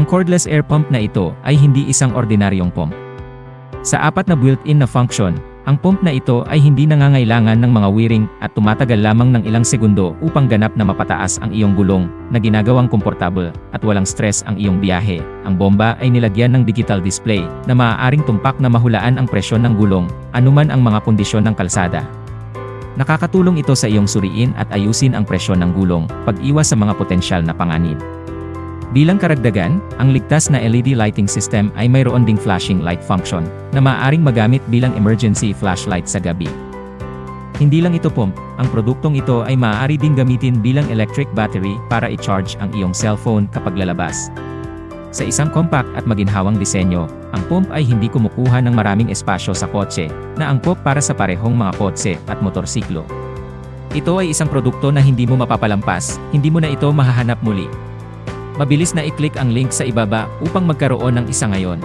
Ang cordless air pump na ito ay hindi isang ordinaryong pump. Sa 4 na built-in na function, ang pump na ito ay hindi nangangailangan ng mga wiring at tumatagal lamang ng ilang segundo upang ganap na mapataas ang iyong gulong, na ginagawang komportable at walang stress ang iyong biyahe. Ang bomba ay nilagyan ng digital display na maaaring tumpak na mahulaan ang presyon ng gulong, anuman ang mga kondisyon ng kalsada. Nakakatulong ito sa iyong suriin at ayusin ang presyon ng gulong, pag-iwas sa mga potensyal na panganib. Bilang karagdagan, ang ligtas na LED lighting system ay mayroon ding flashing light function na maaaring magamit bilang emergency flashlight sa gabi. Hindi lang ito pump, ang produktong ito ay maaari ding gamitin bilang electric battery para i-charge ang iyong cellphone kapag lalabas. Sa isang compact at maginhawang disenyo, ang pump ay hindi kumukuha ng maraming espasyo sa kotse, na angkop para sa parehong mga kotse at motorsiklo. Ito ay isang produkto na hindi mo mapapalampas, hindi mo na ito mahahanap muli. Mabilis na i-click ang link sa ibaba upang magkaroon ng isa ngayon.